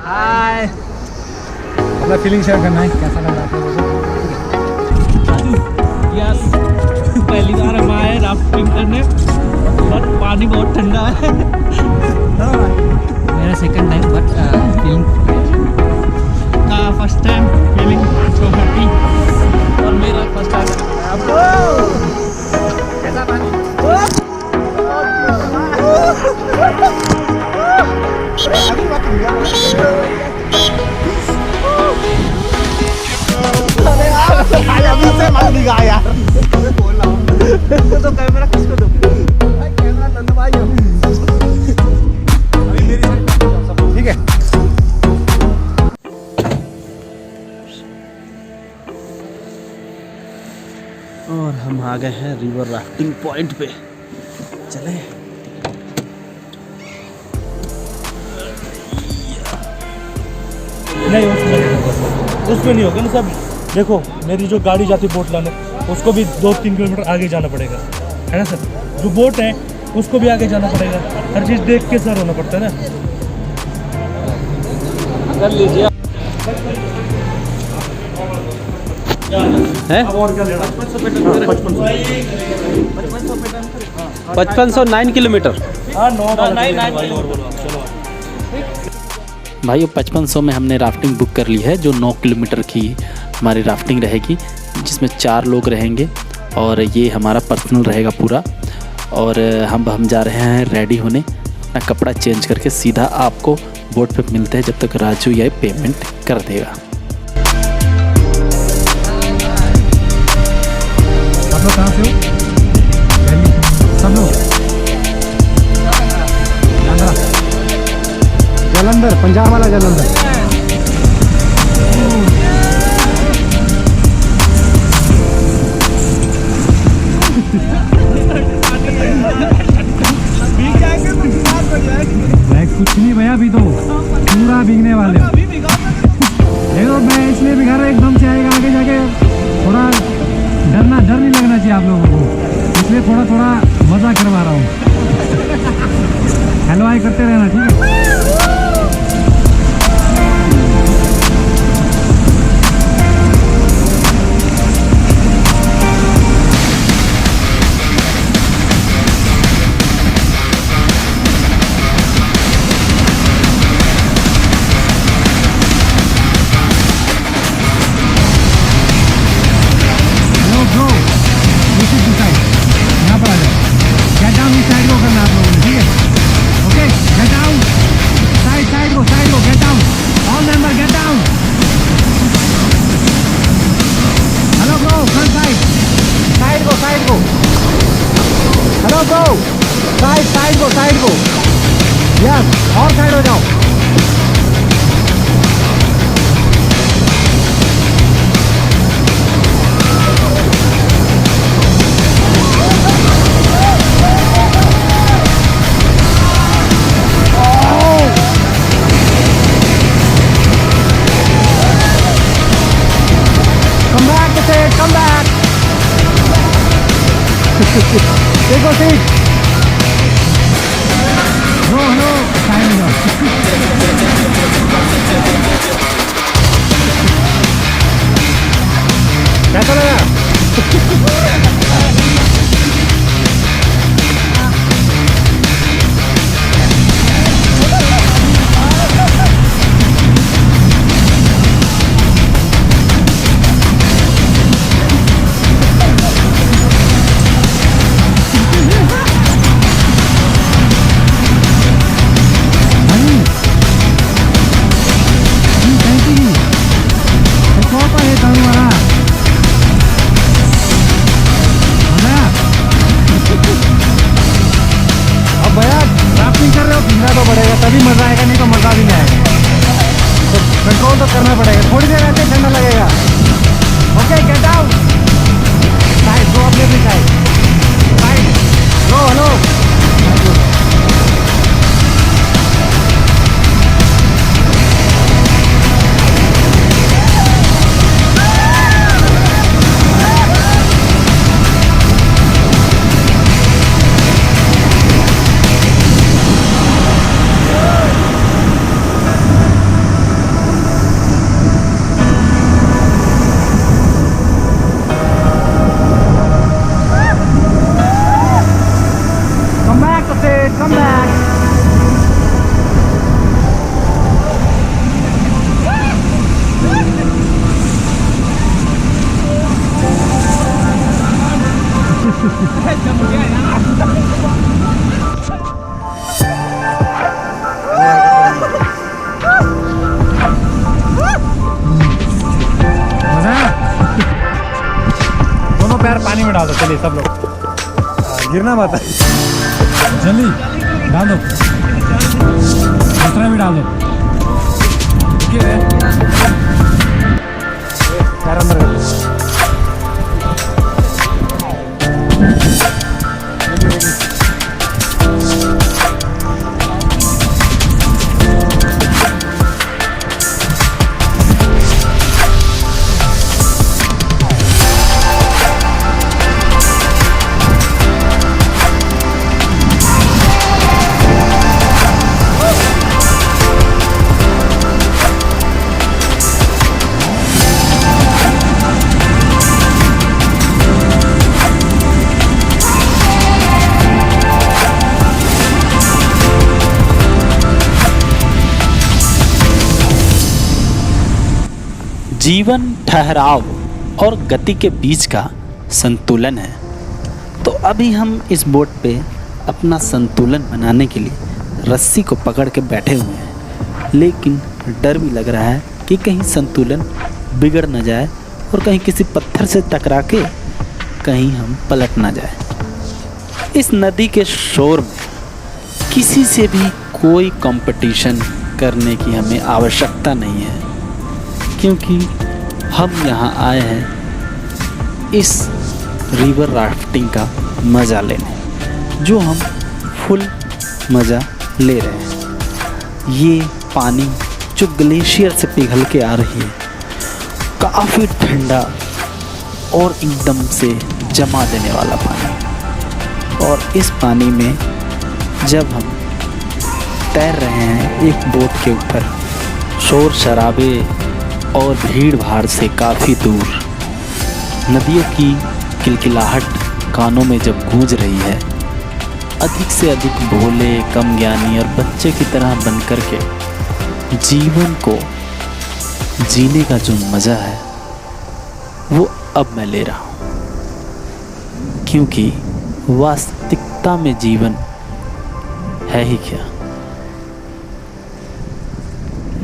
हाय। अपना feeling share करना है, कैसा लग रहा है यस, पहली बार हम आए राफ्टिंग करने, बट पानी बहुत ठंडा है। मेरा second time but feeling first time feeling so happy. और मेरा फर्स्ट टाइम कैसा पानी? तो कैमरा किसको दोगे? ठीक है। और हम आ गए हैं रिवर राफ्टिंग पॉइंट पे। चले नहीं उसमें नहीं होगा ना सब। देखो मेरी जो गाड़ी जाती बोट लाने, उसको भी 2-3 किलोमीटर आगे जाना पड़ेगा, है ना सर। जो बोट है उसको भी आगे जाना पड़ेगा, हर चीज़ देख के सर होना पड़ता है ना। कर लीजिए है और क्या लेना? 5509 किलोमीटर। हाँ 9 भाई 5500 में हमने राफ्टिंग बुक कर ली है, जो 9 किलोमीटर की हमारी राफ्टिंग रहेगी, जिसमें 4 लोग रहेंगे और ये हमारा पर्सनल रहेगा पूरा। और हम जा रहे हैं रेडी होने, अपना कपड़ा चेंज करके सीधा आपको बोट पे मिलते हैं, जब तक राजू ये पेमेंट कर देगा। आप लोग कहाँ से हो? दिल्ली। सब लोग जलंधर, पंजाब वाला जलंधर। कुछ नहीं भैया, अभी तो पूरा भीगने वाले हो। देखो मैं इसलिए भी घर एकदम से आएगा, आगे जाके थोड़ा डर नहीं लगना चाहिए आप लोगों को, इसलिए थोड़ा मजा करवा रहा हूँ। हेलो हाय करते रहना, ठीक है। साइड को यस, और साइड हो जाओ। Come back, come back. Take a seat. No, side में जाओ। कैसा लगा? तभी मजा आएगा, नहीं तो मजा भी नहीं आएगा। तो कंट्रोल तो करना पड़ेगा, थोड़ी देर ऐसे ठंडा लगेगा। ओके गेट आउट, साइड गो, अपने भी साइड लो। हेलो यार पानी में डाल दो, चलिए सब लोग। गिरना मत, जल्दी डाल दो, दूसरा भी डाल दो। यार अंदर कर दो। जीवन ठहराव और गति के बीच का संतुलन है। तो अभी हम इस बोट पे अपना संतुलन बनाने के लिए रस्सी को पकड़ के बैठे हुए हैं, लेकिन डर भी लग रहा है कि कहीं संतुलन बिगड़ न जाए और कहीं किसी पत्थर से टकरा के कहीं हम पलट ना जाए। इस नदी के शोर में किसी से भी कोई कंपटीशन करने की हमें आवश्यकता नहीं है, क्योंकि हम यहाँ आए हैं इस रिवर राफ्टिंग का मज़ा लेने, जो हम फुल मज़ा ले रहे हैं। ये पानी जो ग्लेशियर से पिघल के आ रही है, काफ़ी ठंडा और एकदम से जमा देने वाला पानी। और इस पानी में जब हम तैर रहे हैं एक बोट के ऊपर, शोर शराबे और भीड़ भाड़ से काफ़ी दूर, नदियों की किलकिलाहट कानों में जब गूंज रही है, अधिक से अधिक भोले, कम ज्ञानी और बच्चे की तरह बनकर के जीवन को जीने का जो मज़ा है वो अब मैं ले रहा हूँ। क्योंकि वास्तविकता में जीवन है ही क्या।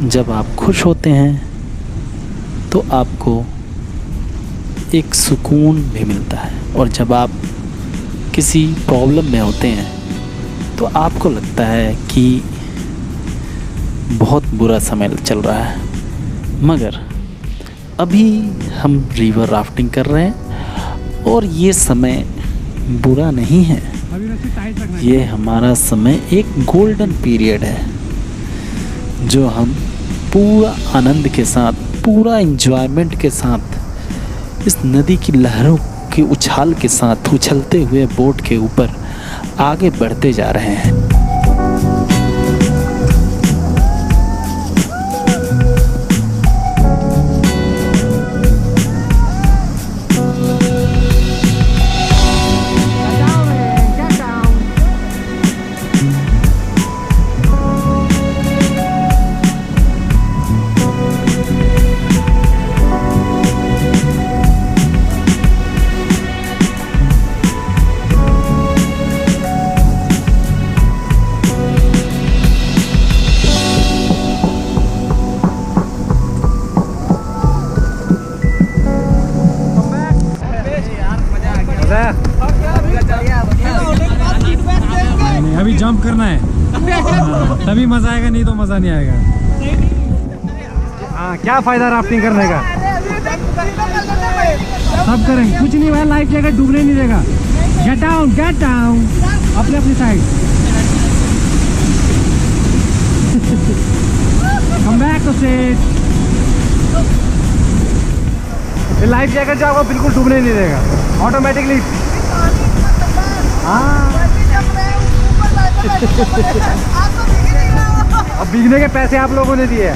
जब आप खुश होते हैं तो आपको एक सुकून भी मिलता है, और जब आप किसी प्रॉब्लम में होते हैं तो आपको लगता है कि बहुत बुरा समय चल रहा है। मगर अभी हम रिवर राफ्टिंग कर रहे हैं और ये समय बुरा नहीं है, ये हमारा समय एक गोल्डन पीरियड है, जो हम पूरा आनंद के साथ, पूरा एंजॉयमेंट के साथ इस नदी की लहरों के उछाल के साथ उछलते हुए बोट के ऊपर आगे बढ़ते जा रहे हैं। अभी जंप करना है, तभी मजा आएगा, नहीं तो मजा नहीं आएगा। हाँ, क्या फायदा राफ्टिंग करने का। सब करेंगे, कुछ नहीं भाई, लाइफ जैकेट डूबने नहीं देगा। गेट डाउन, अपने अपनी side. Come back to seat. Life jacket जो आपको बिल्कुल डूबने नहीं देगा, ऑटोमेटिकली। हाँ, अब भीगने के पैसे आप लोगों ने दिए,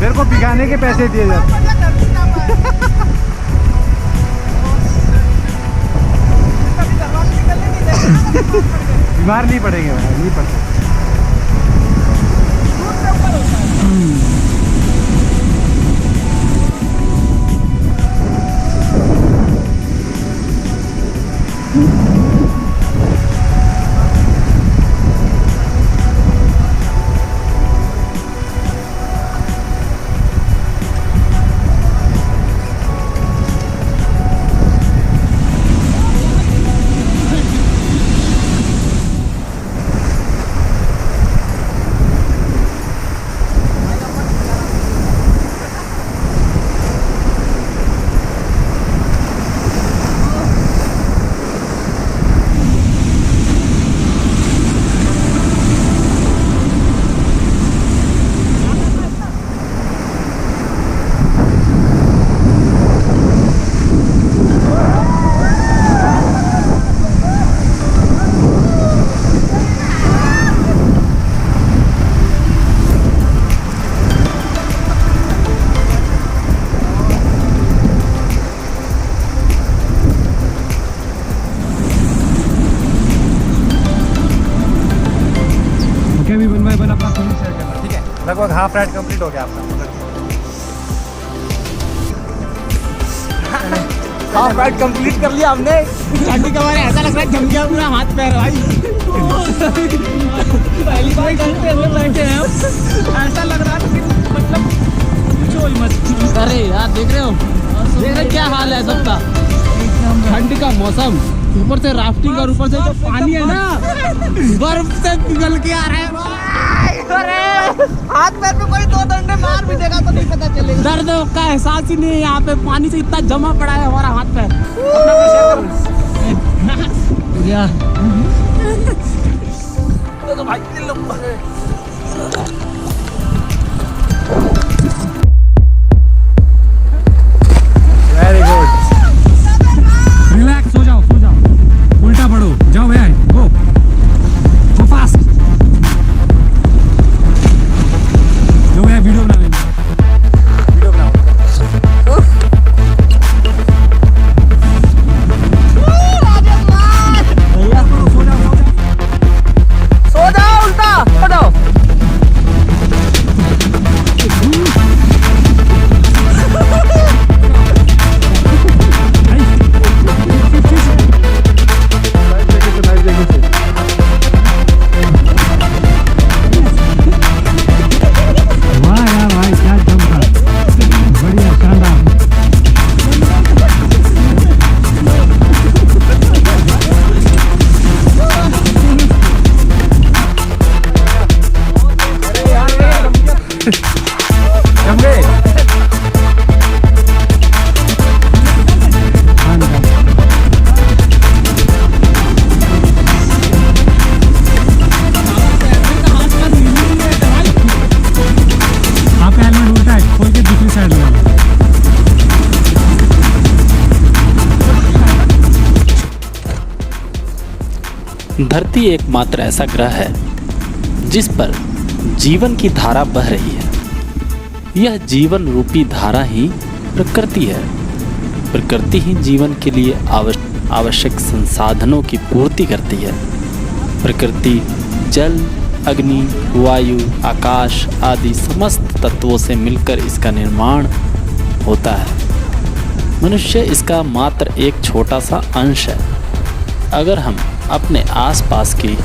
मेरे को भिगाने के पैसे दिए जाते। बीमार नहीं पड़ेंगे भाई, नहीं पड़ते। लगभग हाफ राइड कंप्लीट हो गया आपका। हाफ राइड कंप्लीट कर लिया हमने। ठंडी का मारे ऐसा लग रहा है जम गया पूरा हाथ पैर भाई। पहली बार करते हुए बैठे हैं हम। ऐसा लग रहा है कि मतलब पूछो ही मत। अरे यार देख रहे हो क्या हाल है सबका। ठंड का मौसम, ऊपर से राफ्टिंग और ऊपर से जो पानी है ना बर्फ से पिघल के आ रहा है भाई। अरे हाथ पैर में कोई 2 डंडे मार भी देगा तो नहीं पता चलेगा। दर्द का एहसास ही नहीं है। यहाँ पे पानी से इतना जमा पड़ा है हमारा हाथ पैर। तो भाई वेरी गुड। रिलैक्स हो जाओ, सो जाओ, उल्टा पड़ो, जाओ भैया, गो फास्ट। जो भैया वीडियो बना लेंगे। वीडियो बनाओ। भैया सो जाओ, उल्टा सो जाओ। वाह यार भाई, क्या जम था, बढ़िया शानदार। जम गए। आपका हेलमेट उल्टा है, खोल के दूसरी साइड लगाना। धरती एकमात्र ऐसा ग्रह है जिस पर जीवन की धारा बह रही है। यह जीवन रूपी धारा ही प्रकृति है। प्रकृति ही जीवन के लिए आवश्यक संसाधनों की पूर्ति करती है। प्रकृति जल, अग्नि, वायु, आकाश आदि समस्त तत्वों से मिलकर इसका निर्माण होता है। मनुष्य इसका मात्र एक छोटा सा अंश है। अगर हम अपने आसपास की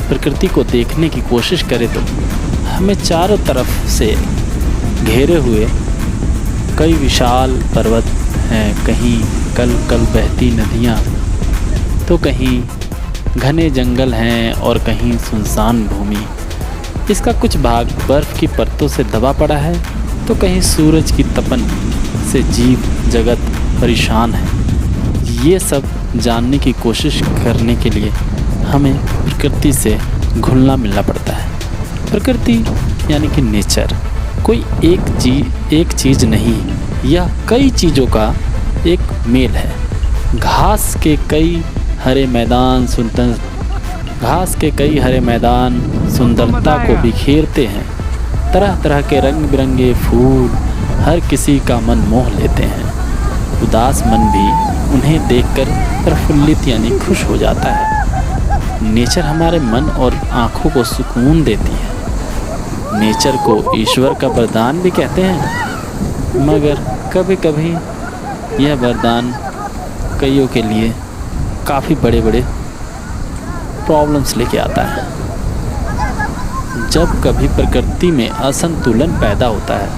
प्रकृति को देखने की कोशिश करें तो हमें चारों तरफ से घेरे हुए कई विशाल पर्वत हैं, कहीं कल कल बहती नदियाँ, तो कहीं घने जंगल हैं और कहीं सुनसान भूमि। इसका कुछ भाग बर्फ़ की परतों से दबा पड़ा है तो कहीं सूरज की तपन से जीव जगत परेशान है। ये सब जानने की कोशिश करने के लिए हमें प्रकृति से घुलना मिलना पड़ता है। प्रकृति यानी कि नेचर कोई एक चीज़ नहीं, यह कई चीज़ों का एक मेल है। घास के कई हरे मैदान सुंदरता को बिखेरते हैं। तरह तरह के रंग बिरंगे फूल हर किसी का मन मोह लेते हैं। उदास मन भी उन्हें देखकर प्रफुल्लित यानी खुश हो जाता है। नेचर हमारे मन और आँखों को सुकून देती है। नेचर को ईश्वर का वरदान भी कहते हैं, मगर कभी कभी यह वरदान कईयों के लिए काफ़ी बड़े बड़े प्रॉब्लम्स लेके आता है। जब कभी प्रकृति में असंतुलन पैदा होता है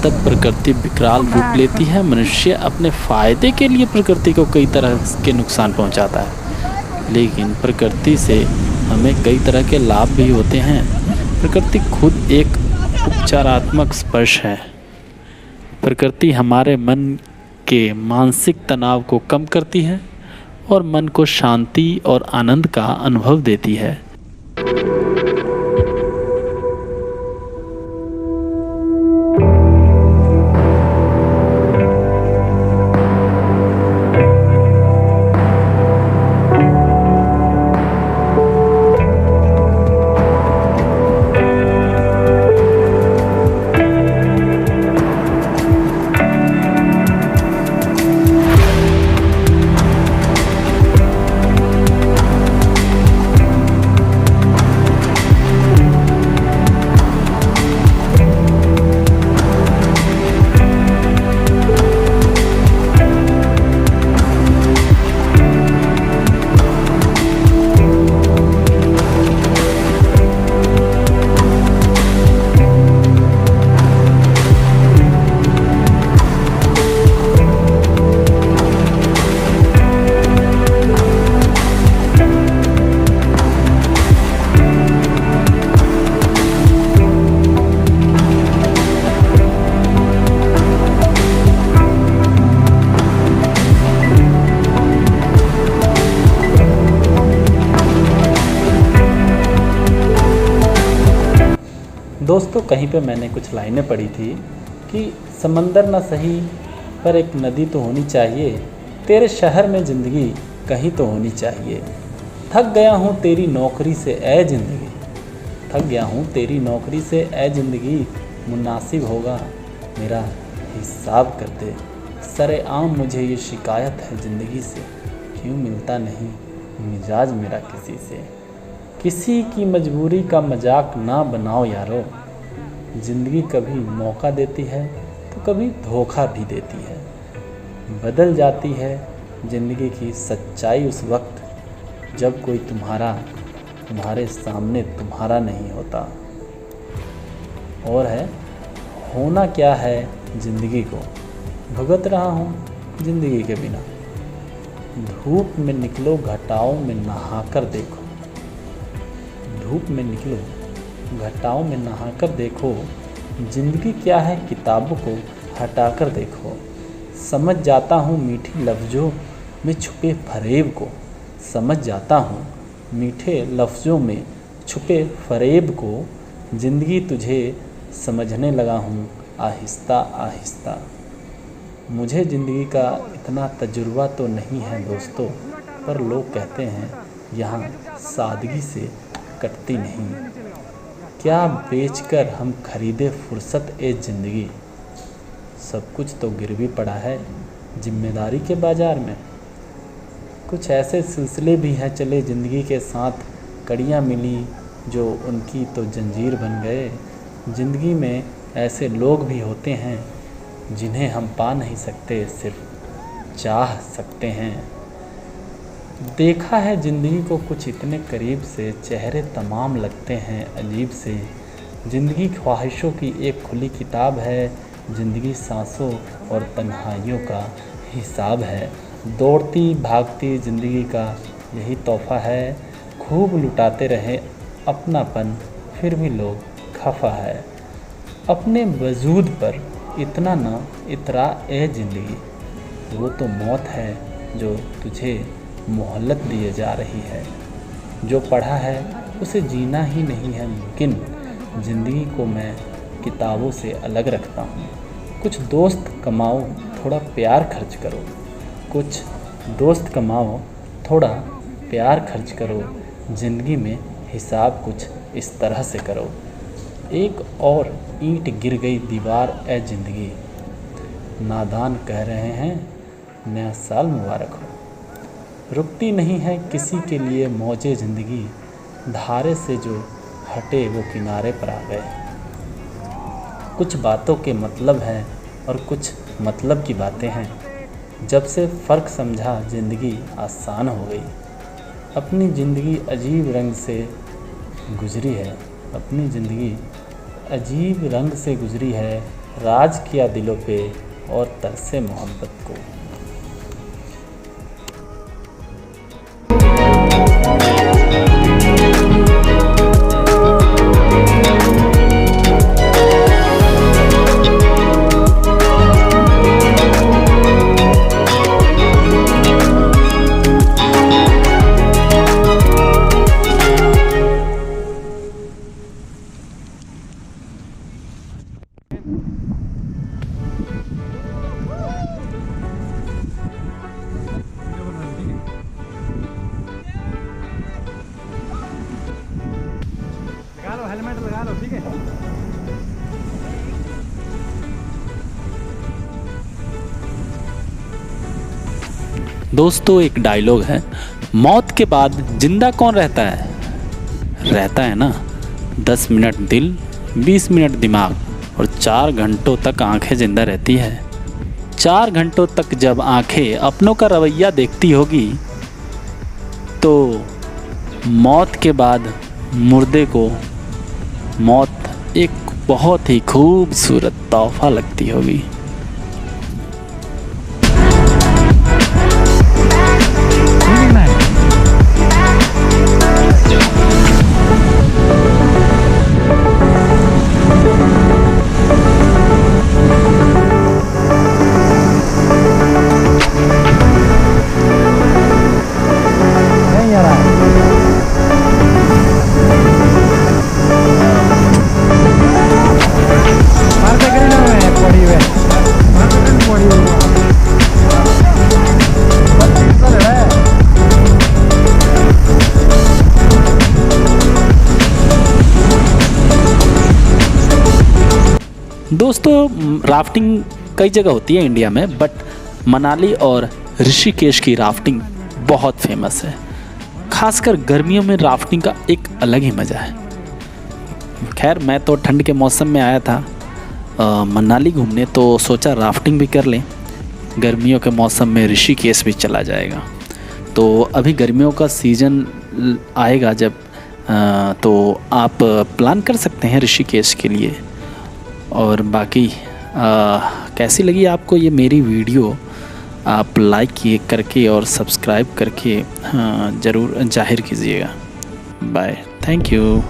तब प्रकृति विकराल रूप लेती है। मनुष्य अपने फ़ायदे के लिए प्रकृति को कई तरह के नुकसान पहुंचाता है, लेकिन प्रकृति से हमें कई तरह के लाभ भी होते हैं। प्रकृति खुद एक उपचारात्मक स्पर्श है। प्रकृति हमारे मन के मानसिक तनाव को कम करती है और मन को शांति और आनंद का अनुभव देती है। दोस्तों कहीं पे मैंने कुछ लाइनें पढ़ी थी कि समंदर ना सही पर एक नदी तो होनी चाहिए, तेरे शहर में ज़िंदगी कहीं तो होनी चाहिए। थक गया हूँ तेरी नौकरी से ए ज़िंदगी, थक गया हूँ तेरी नौकरी से ए ज़िंदगी, मुनासिब होगा मेरा हिसाब कर दे। सरेआम मुझे ये शिकायत है ज़िंदगी से, क्यों मिलता नहीं मिजाज मेरा किसी से। किसी की मजबूरी का मजाक ना बनाओ यारो, ज़िंदगी कभी मौका देती है तो कभी धोखा भी देती है। बदल जाती है ज़िंदगी की सच्चाई उस वक्त जब कोई तुम्हारे सामने तुम्हारा नहीं होता। और है होना क्या है ज़िंदगी को, भुगत रहा हूँ ज़िंदगी के बिना। धूप में निकलो घटाओं में नहाकर देखो, धूप में निकलो घटाओं में नहाकर देखो। ज़िंदगी क्या है किताबों को हटाकर देखो। समझ जाता हूँ मीठी लफ्ज़ों में छुपे फरेब को, समझ जाता हूँ मीठे लफ्ज़ों में छुपे फरेब को। ज़िंदगी तुझे समझने लगा हूँ आहिस्ता आहिस्ता। मुझे ज़िंदगी का इतना तजुर्बा तो नहीं है दोस्तों, पर लोग कहते हैं यहाँ सादगी से कटती नहीं। क्या बेचकर हम खरीदे फुर्सत ए ज़िंदगी, सब कुछ तो गिरवी पड़ा है जिम्मेदारी के बाज़ार में। कुछ ऐसे सिलसिले भी हैं चले ज़िंदगी के साथ, कड़ियाँ मिली जो उनकी तो जंजीर बन गए। ज़िंदगी में ऐसे लोग भी होते हैं जिन्हें हम पा नहीं सकते, सिर्फ चाह सकते हैं। देखा है ज़िंदगी को कुछ इतने करीब से, चेहरे तमाम लगते हैं अजीब से। ज़िंदगी ख्वाहिशों की एक खुली किताब है, ज़िंदगी सांसों और तन्हाइयों का हिसाब है। दौड़ती भागती ज़िंदगी का यही तोहफ़ा है, खूब लुटाते रहे अपनापन फिर भी लोग खफा है। अपने वजूद पर इतना ना इतरा ए ज़िंदगी, वो तो मौत है जो तुझे मोहलत दिए जा रही है। जो पढ़ा है उसे जीना ही नहीं है मुमकिन, ज़िंदगी को मैं किताबों से अलग रखता हूँ। कुछ दोस्त कमाओ थोड़ा प्यार खर्च करो, कुछ दोस्त कमाओ थोड़ा प्यार खर्च करो। ज़िंदगी में हिसाब कुछ इस तरह से करो। एक और ईंट गिर गई दीवार ए ज़िंदगी, नादान कह रहे हैं नया साल मुबारक हो। रुकती नहीं है किसी के लिए मौजे ज़िंदगी, धारे से जो हटे वो किनारे पर आ गए। कुछ बातों के मतलब हैं और कुछ मतलब की बातें हैं, जब से फ़र्क समझा ज़िंदगी आसान हो गई। अपनी ज़िंदगी अजीब रंग से गुजरी है, अपनी ज़िंदगी अजीब रंग से गुजरी है। राज किया दिलों पे और तरसे मोहब्बत को। लगा लो हेलमेट लगा लो, ठीक है। दोस्तों एक डायलॉग है, मौत के बाद जिंदा कौन रहता है? रहता है ना 10 मिनट दिल, 20 मिनट दिमाग और 4 घंटों तक आंखें जिंदा रहती है। 4 घंटों तक जब आंखें अपनों का रवैया देखती होगी तो मौत के बाद मुर्दे को मौत एक बहुत ही खूबसूरत तोहफा लगती होगी। नहीं आ रहा है। दोस्तों राफ्टिंग कई जगह होती है इंडिया में, बट मनाली और ऋषिकेश की राफ्टिंग बहुत फेमस है। खासकर गर्मियों में राफ्टिंग का एक अलग ही मज़ा है। खैर मैं तो ठंड के मौसम में आया था मनाली घूमने, तो सोचा राफ्टिंग भी कर लें। गर्मियों के मौसम में ऋषिकेश भी चला जाएगा। तो अभी गर्मियों का सीज़न आएगा जब तो आप प्लान कर सकते हैं ऋषिकेश के लिए। और बाकी कैसी लगी आपको ये मेरी वीडियो, आप लाइक किए करके और सब्सक्राइब करके ज़रूर जाहिर कीजिएगा। Bye, thank you.